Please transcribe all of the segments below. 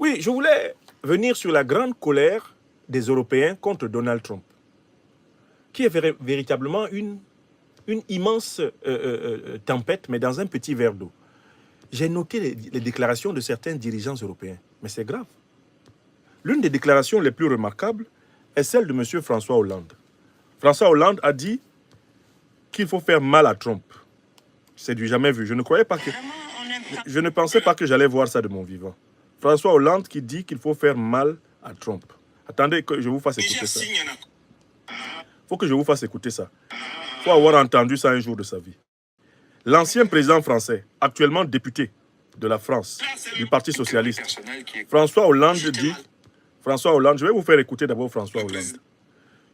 Oui, je voulais venir sur la grande colère des Européens contre Donald Trump, qui est véritablement une immense tempête, mais dans un petit verre d'eau. J'ai noté les déclarations de certains dirigeants européens, mais c'est grave. L'une des déclarations les plus remarquables est celle de M. François Hollande. François Hollande a dit qu'il faut faire mal à Trump. C'est du jamais vu. Je ne pensais pas que j'allais voir ça de mon vivant. François Hollande qui dit qu'il faut faire mal à Trump. Attendez que je vous fasse écouter ça. Il faut que je vous fasse écouter ça. Il faut avoir entendu ça un jour de sa vie. L'ancien président français, actuellement député de la France, du Parti socialiste, François Hollande dit... François Hollande, je vais vous faire écouter d'abord François Hollande.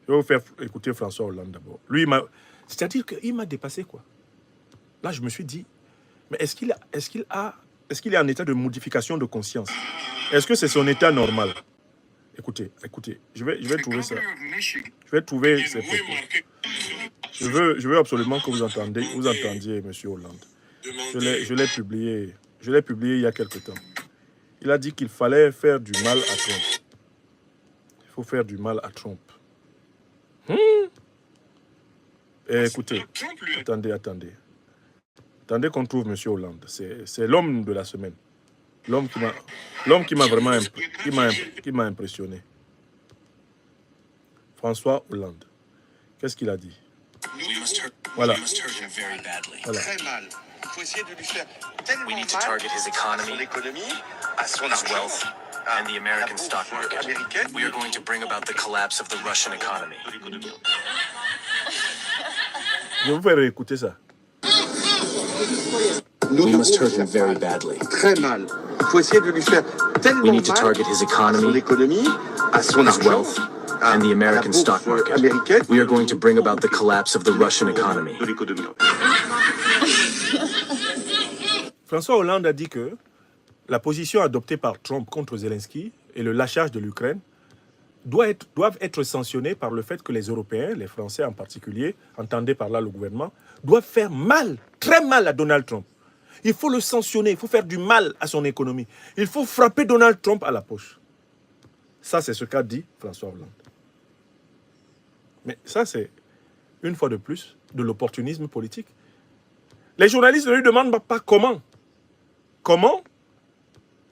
Je vais vous faire écouter François Hollande d'abord. Lui, c'est-à-dire qu'il m'a dépassé, quoi. Là, je me suis dit, mais est-ce qu'il est en état de modification de conscience? Est-ce que c'est son état normal? Écoutez, je vais trouver ça. Je vais trouver ces propos. Je veux absolument que vous entendiez M. Hollande. Je l'ai publié il y a quelque temps. Il a dit qu'il fallait faire du mal à Trump. Il faut faire du mal à Trump. Écoutez, attendez. Attendez qu'on trouve M. Hollande. C'est l'homme de la semaine. L'homme qui m'a vraiment impressionné. François Hollande. Qu'est-ce qu'il a dit? Voilà. Très mal. Il faut essayer de lui faire tellement mal son économie, à son wealth, and the American stock market. We are going to bring about the collapse of the Russian economy. Je vais vous faire écouter ça. We must hurt him very badly. Très mal. Il faut essayer de lui faire tellement We need to mal target his economy, son économie, à son wealth, and the American stock market. We are going to bring about the collapse of the Russian economy. François Hollande a dit que la position adoptée par Trump contre Zelensky et le lâchage de l'Ukraine doivent être sanctionnés par le fait que les Européens, les Français en particulier, entendez par là le gouvernement, doivent faire mal, très mal à Donald Trump. Il faut le sanctionner, il faut faire du mal à son économie. Il faut frapper Donald Trump à la poche. Ça, c'est ce qu'a dit François Hollande. Mais ça, c'est, une fois de plus, de l'opportunisme politique. Les journalistes ne lui demandent pas comment. Comment,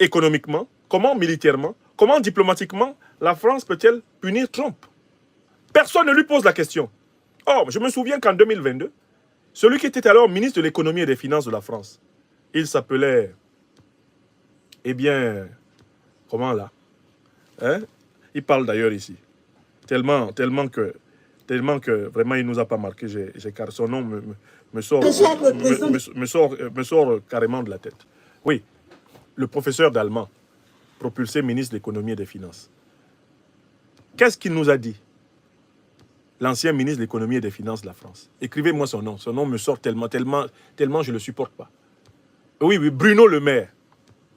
économiquement, comment militairement, comment diplomatiquement, la France peut-elle punir Trump? Personne ne lui pose la question. Or, je me souviens qu'en 2022, celui qui était alors ministre de l'économie et des finances de la France, il s'appelait, eh bien, comment là, hein? Il parle d'ailleurs ici. Tellement que vraiment il ne nous a pas marqué, car son nom me sort carrément de la tête. Oui, le professeur d'allemand, propulsé ministre de l'économie et des finances. Qu'est-ce qu'il nous a dit? L'ancien ministre de l'économie et des finances de la France. Écrivez-moi son nom. Son nom me sort tellement je ne le supporte pas. Oui, Bruno Le Maire.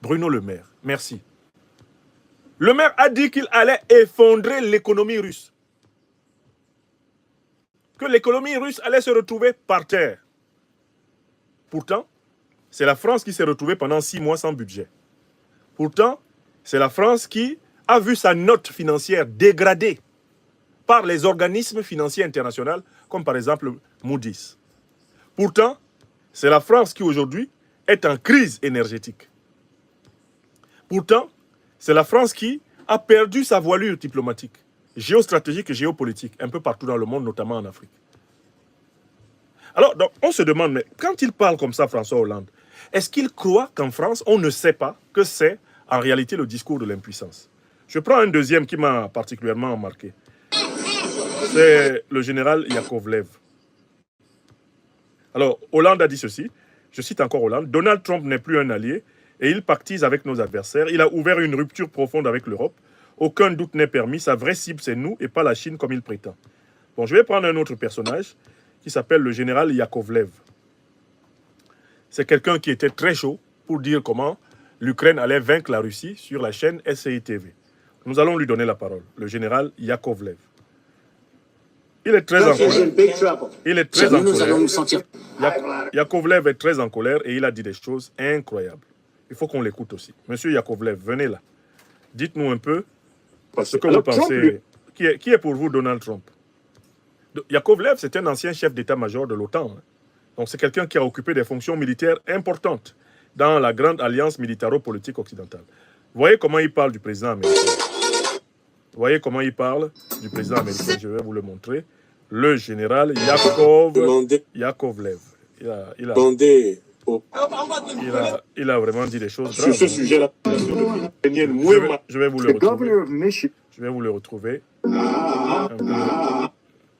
Bruno Le Maire, merci. Le Maire a dit qu'il allait effondrer l'économie russe. Que l'économie russe allait se retrouver par terre. Pourtant, c'est la France qui s'est retrouvée pendant 6 mois sans budget. Pourtant, c'est la France qui a vu sa note financière dégradée par les organismes financiers internationaux, comme par exemple Moody's. Pourtant, c'est la France qui aujourd'hui est en crise énergétique. Pourtant, c'est la France qui a perdu sa voilure diplomatique, géostratégique et géopolitique, un peu partout dans le monde, notamment en Afrique. Alors, donc, on se demande, mais quand il parle comme ça, François Hollande, est-ce qu'il croit qu'en France, on ne sait pas que c'est en réalité le discours de l'impuissance? Je prends un deuxième qui m'a particulièrement marqué. C'est le général Yakovlev. Alors, Hollande a dit ceci, je cite encore Hollande, « Donald Trump n'est plus un allié et il pactise avec nos adversaires. Il a ouvert une rupture profonde avec l'Europe. Aucun doute n'est permis. Sa vraie cible, c'est nous et pas la Chine comme il prétend. » Bon, je vais prendre un autre personnage qui s'appelle le général Yakovlev. C'est quelqu'un qui était très chaud pour dire comment l'Ukraine allait vaincre la Russie sur la chaîne SCI TV. Nous allons lui donner la parole, le général Yakovlev. Il est très en colère. Yakovlev est très en colère et il a dit des choses incroyables. Il faut qu'on l'écoute aussi. Monsieur Yakovlev, venez là. Dites-nous un peu ce que Alors, vous pensez. Qui est pour vous Donald Trump? Yakovlev, c'est un ancien chef d'état-major de l'OTAN. Hein. Donc c'est quelqu'un qui a occupé des fonctions militaires importantes dans la grande alliance militaro-politique occidentale. Voyez comment il parle du président américain. Voyez comment il parle du président américain. Je vais vous le montrer. Le général Yakovlev. Il a vraiment dit des choses graves. Sur ce sujet-là, je vais vous le retrouver. Je vais vous le retrouver.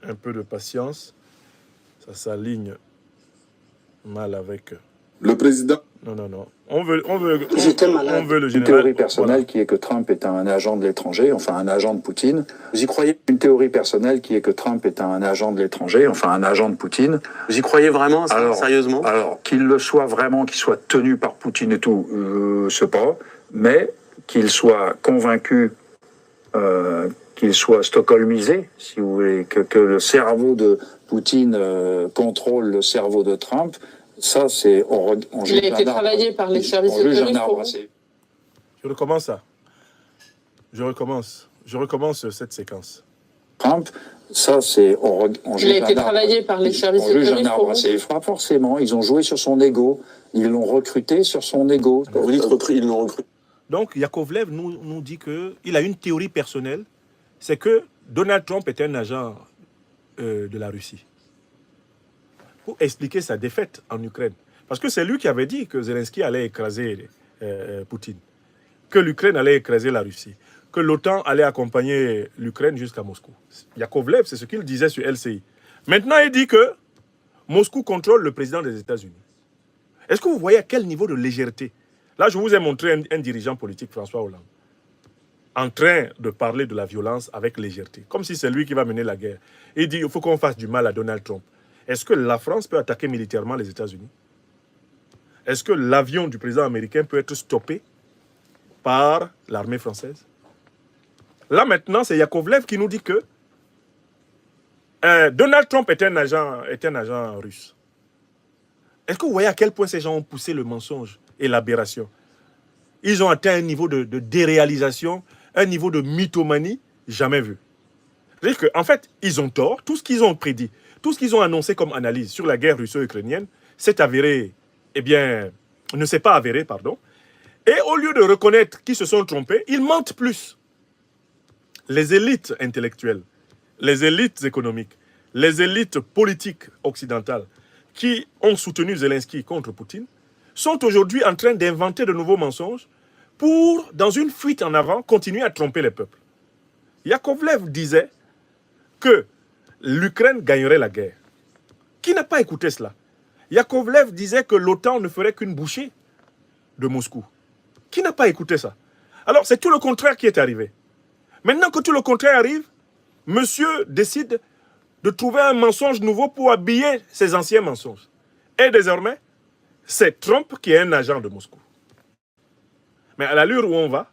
Un peu de patience. Ça s'aligne mal avec... Le président. Non. On veut le général. Une théorie personnelle qui est que Trump est un agent de l'étranger, enfin un agent de Poutine. Vous y croyez? Une théorie personnelle qui est que Trump est un agent de l'étranger, enfin un agent de Poutine. Vous y croyez vraiment, sérieusement? Alors, qu'il le soit vraiment, qu'il soit tenu par Poutine et tout, je sais pas, mais qu'il soit convaincu, qu'il soit stockholmisé, si vous voulez, que le cerveau de Poutine contrôle le cerveau de Trump. Ça, c'est... Il a été travaillé par les services économiques. Je recommence ça. Je recommence cette séquence. Trump, ça, c'est... Il a été travaillé par les services économiques. C'est pas forcément. Ils ont joué sur son ego. Ils l'ont recruté sur son ego. Vous dites ils l'ont recruté. Donc, Yakovlev nous dit qu'il a une théorie personnelle. C'est que Donald Trump est un agent de la Russie. Pour expliquer sa défaite en Ukraine. Parce que c'est lui qui avait dit que Zelensky allait écraser Poutine, que l'Ukraine allait écraser la Russie, que l'OTAN allait accompagner l'Ukraine jusqu'à Moscou. Yakovlev, c'est ce qu'il disait sur LCI. Maintenant, il dit que Moscou contrôle le président des États-Unis. Est-ce que vous voyez à quel niveau de légèreté? Là, je vous ai montré un dirigeant politique, François Hollande, en train de parler de la violence avec légèreté, comme si c'est lui qui va mener la guerre. Il dit il faut qu'on fasse du mal à Donald Trump. Est-ce que la France peut attaquer militairement les États-Unis? Est-ce que l'avion du président américain peut être stoppé par l'armée française? Là maintenant, c'est Yakovlev qui nous dit que Donald Trump est un agent russe. Est-ce que vous voyez à quel point ces gens ont poussé le mensonge et l'aberration? Ils ont atteint un niveau de déréalisation, un niveau de mythomanie jamais vu. C'est-à-dire qu'en fait, ils ont tort. Tout ce qu'ils ont prédit, tout ce qu'ils ont annoncé comme analyse sur la guerre russo-ukrainienne s'est avéré, ne s'est pas avéré, pardon. Et au lieu de reconnaître qu'ils se sont trompés, ils mentent plus. Les élites intellectuelles, les élites économiques, les élites politiques occidentales qui ont soutenu Zelensky contre Poutine sont aujourd'hui en train d'inventer de nouveaux mensonges pour, dans une fuite en avant, continuer à tromper les peuples. Yakovlev disait que l'Ukraine gagnerait la guerre. Qui n'a pas écouté cela? Yakovlev disait que l'OTAN ne ferait qu'une bouchée de Moscou. Qui n'a pas écouté ça? Alors, c'est tout le contraire qui est arrivé. Maintenant que tout le contraire arrive, monsieur décide de trouver un mensonge nouveau pour habiller ses anciens mensonges. Et désormais, c'est Trump qui est un agent de Moscou. Mais à l'allure où on va,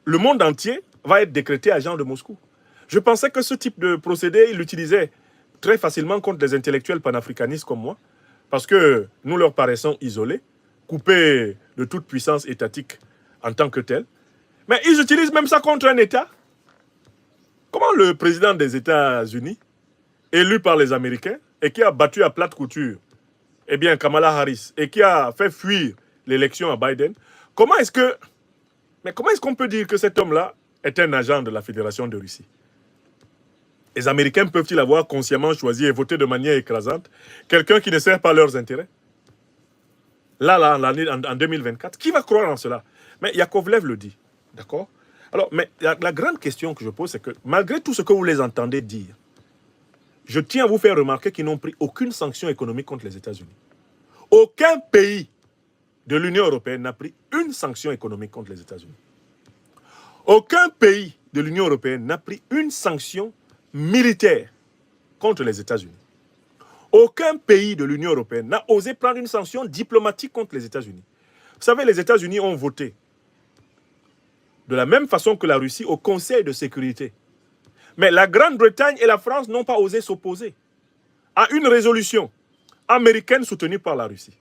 le monde entier va être décrété agent de Moscou. Je pensais que ce type de procédé, il l'utilisait très facilement contre des intellectuels panafricanistes comme moi, parce que nous leur paraissons isolés, coupés de toute puissance étatique en tant que tel. Mais ils utilisent même ça contre un État. Comment le président des États-Unis, élu par les Américains, et qui a battu à plate couture, Kamala Harris, et qui a fait fuir l'élection à Biden, comment est-ce qu'on peut dire que cet homme-là est un agent de la Fédération de Russie? Les Américains peuvent-ils avoir consciemment choisi et voté de manière écrasante quelqu'un qui ne sert pas leurs intérêts? Là, en 2024, qui va croire en cela? Mais Yakovlev le dit, d'accord? Alors, mais la grande question que je pose, c'est que malgré tout ce que vous les entendez dire, je tiens à vous faire remarquer qu'ils n'ont pris aucune sanction économique contre les États-Unis. Aucun pays de l'Union européenne n'a pris une sanction économique contre les États-Unis. Aucun pays de l'Union européenne n'a pris une sanction militaire contre les États-Unis. Aucun pays de l'Union européenne n'a osé prendre une sanction diplomatique contre les États-Unis. Vous savez, les États-Unis ont voté de la même façon que la Russie au Conseil de sécurité. Mais la Grande-Bretagne et la France n'ont pas osé s'opposer à une résolution américaine soutenue par la Russie.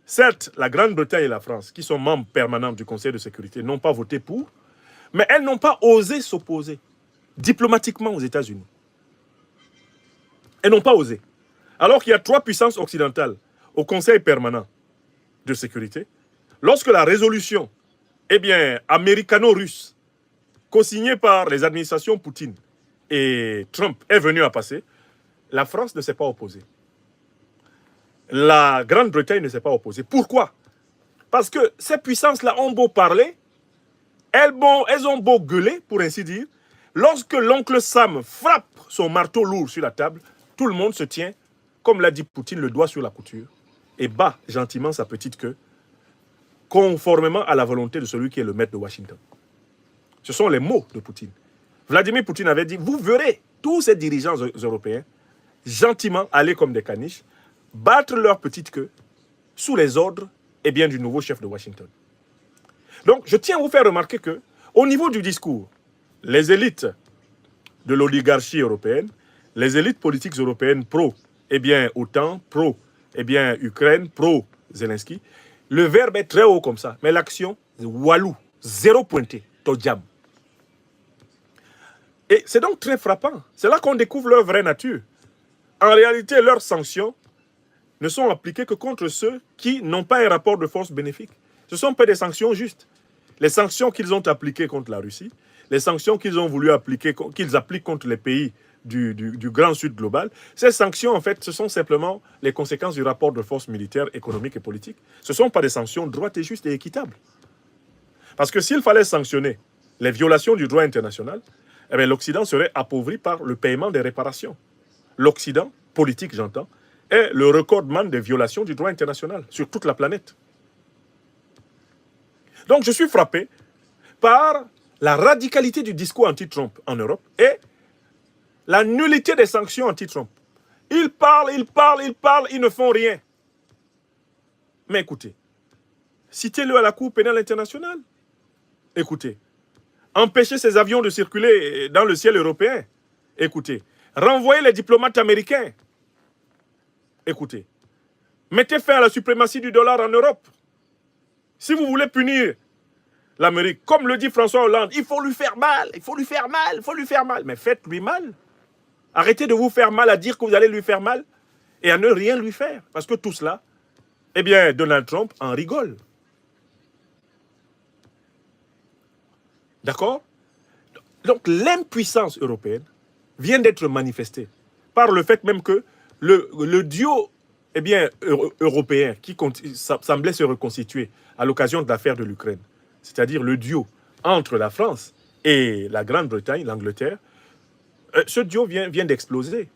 Certes, la Grande-Bretagne et la France, qui sont membres permanents du Conseil de sécurité, n'ont pas voté pour, Mais elles n'ont pas osé s'opposer diplomatiquement aux États-Unis. Elles n'ont pas osé. Alors qu'il y a 3 puissances occidentales au Conseil permanent de sécurité, lorsque la résolution, américano-russe, co-signée par les administrations Poutine et Trump, est venue à passer, la France ne s'est pas opposée. La Grande-Bretagne ne s'est pas opposée. Pourquoi? Parce que ces puissances-là ont beau parler, elles ont beau gueuler, pour ainsi dire, lorsque l'oncle Sam frappe son marteau lourd sur la table, tout le monde se tient, comme l'a dit Poutine, le doigt sur la couture, et bat gentiment sa petite queue, conformément à la volonté de celui qui est le maître de Washington. Ce sont les mots de Poutine. Vladimir Poutine avait dit, vous verrez tous ces dirigeants européens gentiment aller comme des caniches, battre leur petite queue sous les ordres du nouveau chef de Washington. Donc, je tiens à vous faire remarquer que, au niveau du discours, les élites de l'oligarchie européenne, les élites politiques européennes pro-OTAN, pro-Ukraine, pro-Zelensky, le verbe est très haut comme ça, mais l'action, walou, zéro pointé, tojam. Et c'est donc très frappant. C'est là qu'on découvre leur vraie nature. En réalité, leurs sanctions ne sont appliquées que contre ceux qui n'ont pas un rapport de force bénéfique. Ce ne sont pas des sanctions justes. Les sanctions qu'ils ont appliquées contre la Russie, les sanctions qu'ils ont voulu appliquer, qu'ils appliquent contre les pays du Grand Sud global, ces sanctions, en fait, ce sont simplement les conséquences du rapport de force militaire, économique et politique. Ce ne sont pas des sanctions droites et justes et équitables. Parce que s'il fallait sanctionner les violations du droit international, l'Occident serait appauvri par le paiement des réparations. L'Occident, politique j'entends, est le recordman des violations du droit international sur toute la planète. Donc je suis frappé par la radicalité du discours anti-Trump en Europe et la nullité des sanctions anti-Trump. Ils parlent, ils ne font rien. Mais écoutez, citez-le à la Cour pénale internationale. Écoutez, empêchez ces avions de circuler dans le ciel européen. Écoutez, renvoyez les diplomates américains. Écoutez, mettez fin à la suprématie du dollar en Europe. Si vous voulez punir l'Amérique, comme le dit François Hollande, il faut lui faire mal, il faut lui faire mal, il faut lui faire mal. Mais faites-lui mal. Arrêtez de vous faire mal à dire que vous allez lui faire mal et à ne rien lui faire. Parce que tout cela, Donald Trump en rigole. D'accord? Donc l'impuissance européenne vient d'être manifestée par le fait même que le duo européen qui semblait se reconstituer à l'occasion de l'affaire de l'Ukraine, c'est-à-dire le duo entre la France et la Grande-Bretagne, l'Angleterre, ce duo vient d'exploser.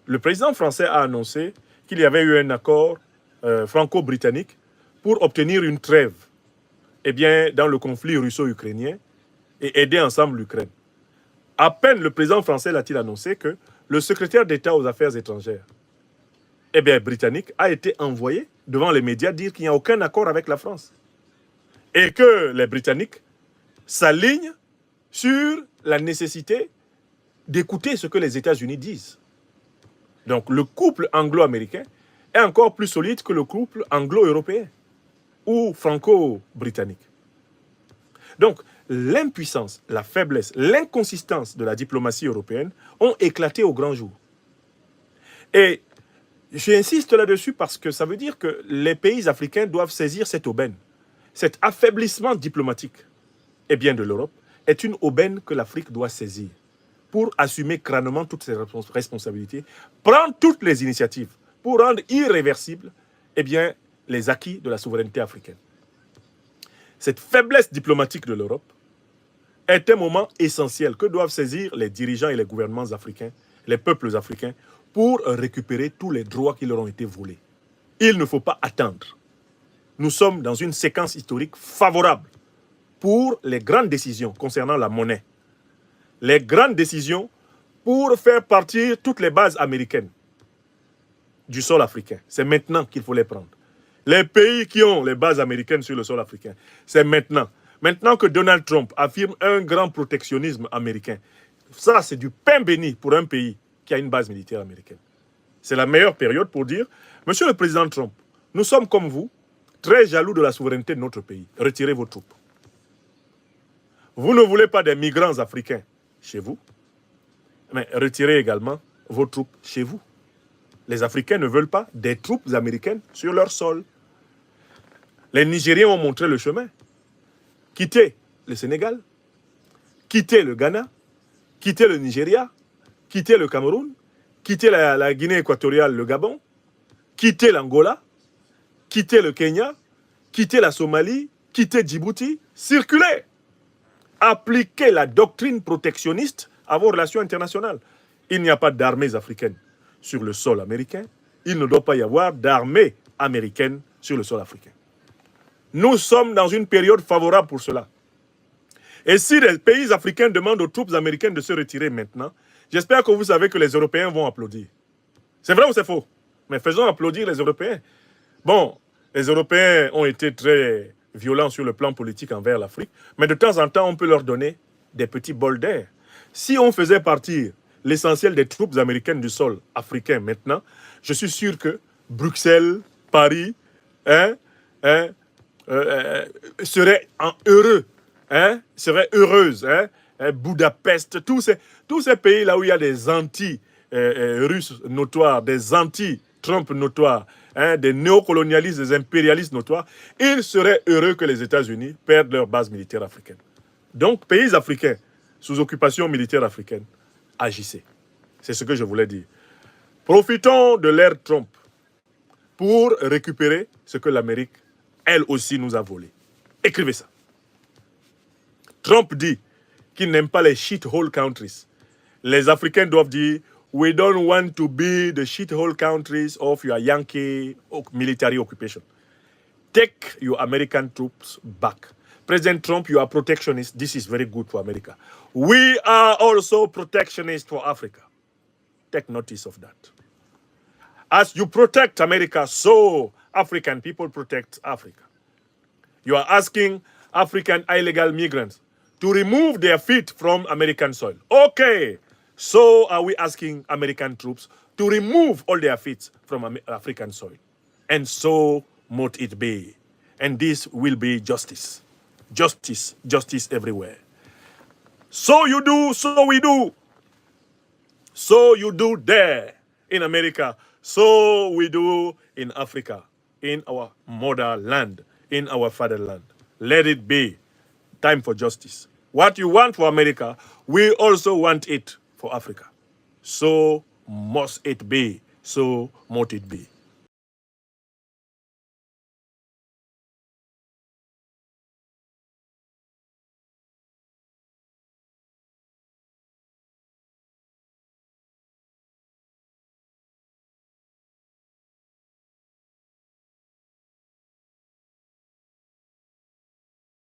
Le président français a annoncé qu'il y avait eu un accord franco-britannique pour obtenir une trêve dans le conflit russo-ukrainien et aider ensemble l'Ukraine. À peine le président français l'a-t-il annoncé que le secrétaire d'État aux affaires étrangères britannique a été envoyé devant les médias dire qu'il n'y a aucun accord avec la France. Et que les Britanniques s'alignent sur la nécessité d'écouter ce que les États-Unis disent. Donc le couple anglo-américain est encore plus solide que le couple anglo-européen ou franco-britannique. Donc l'impuissance, la faiblesse, l'inconsistance de la diplomatie européenne ont éclaté au grand jour. Et j'insiste là-dessus parce que ça veut dire que les pays africains doivent saisir cette aubaine. Cet affaiblissement diplomatique de l'Europe est une aubaine que l'Afrique doit saisir pour assumer crânement toutes ses responsabilités, prendre toutes les initiatives pour rendre irréversibles les acquis de la souveraineté africaine. Cette faiblesse diplomatique de l'Europe est un moment essentiel que doivent saisir les dirigeants et les gouvernements africains, les peuples africains, pour récupérer tous les droits qui leur ont été volés. Il ne faut pas attendre. Nous sommes dans une séquence historique favorable pour les grandes décisions concernant la monnaie. Les grandes décisions pour faire partir toutes les bases américaines du sol africain. C'est maintenant qu'il faut les prendre. Les pays qui ont les bases américaines sur le sol africain, c'est maintenant. Maintenant que Donald Trump affirme un grand protectionnisme américain, ça c'est du pain béni pour un pays qui a une base militaire américaine. C'est la meilleure période pour dire, Monsieur le Président Trump, nous sommes comme vous, très jaloux de la souveraineté de notre pays. Retirez vos troupes. Vous ne voulez pas des migrants africains chez vous, mais retirez également vos troupes chez vous. Les Africains ne veulent pas des troupes américaines sur leur sol. Les Nigériens ont montré le chemin. Quittez le Sénégal, quittez le Ghana, quittez le Nigeria, quittez le Cameroun, quittez la Guinée équatoriale, le Gabon, quittez l'Angola, quittez le Kenya, quittez la Somalie, quittez Djibouti, circulez. Appliquez la doctrine protectionniste à vos relations internationales. Il n'y a pas d'armées africaines sur le sol américain. Il ne doit pas y avoir d'armées américaines sur le sol africain. Nous sommes dans une période favorable pour cela. Et si les pays africains demandent aux troupes américaines de se retirer maintenant, j'espère que vous savez que les Européens vont applaudir. C'est vrai ou c'est faux? Mais faisons applaudir les Européens. Bon, les Européens ont été très violents sur le plan politique envers l'Afrique, mais de temps en temps, on peut leur donner des petits bols d'air. Si on faisait partir l'essentiel des troupes américaines du sol africain maintenant, je suis sûr que Bruxelles, Paris, seraient heureux, seraient heureuses. Budapest, tous ces pays là où il y a des anti-russes notoires, des anti-Trump notoires, des néocolonialistes, des impérialistes notoires, ils seraient heureux que les États-Unis perdent leur base militaire africaine. Donc, pays africains sous occupation militaire africaine, agissez. C'est ce que je voulais dire. Profitons de l'ère Trump pour récupérer ce que l'Amérique, elle aussi, nous a volé. Écrivez ça. Trump dit qu'il n'aime pas les shithole countries. Les Africains doivent dire « We don't want to be the shithole countries of your Yankee military occupation. Take your American troops back. President Trump, you are protectionist. This is very good for America. We are also protectionist for Africa. Take notice of that. As you protect America, so African people protect Africa. You are asking African illegal migrants to remove their feet from American soil. Okay, so are we asking American troops to remove all their feet from African soil. And so mote it be. And this will be justice. Justice, justice everywhere. So you do, so we do. So you do there in America. So we do in Africa, in our motherland, in our fatherland. Let it be. Time for justice. What you want for America, we also want it for Africa. So must it be. So mote it be.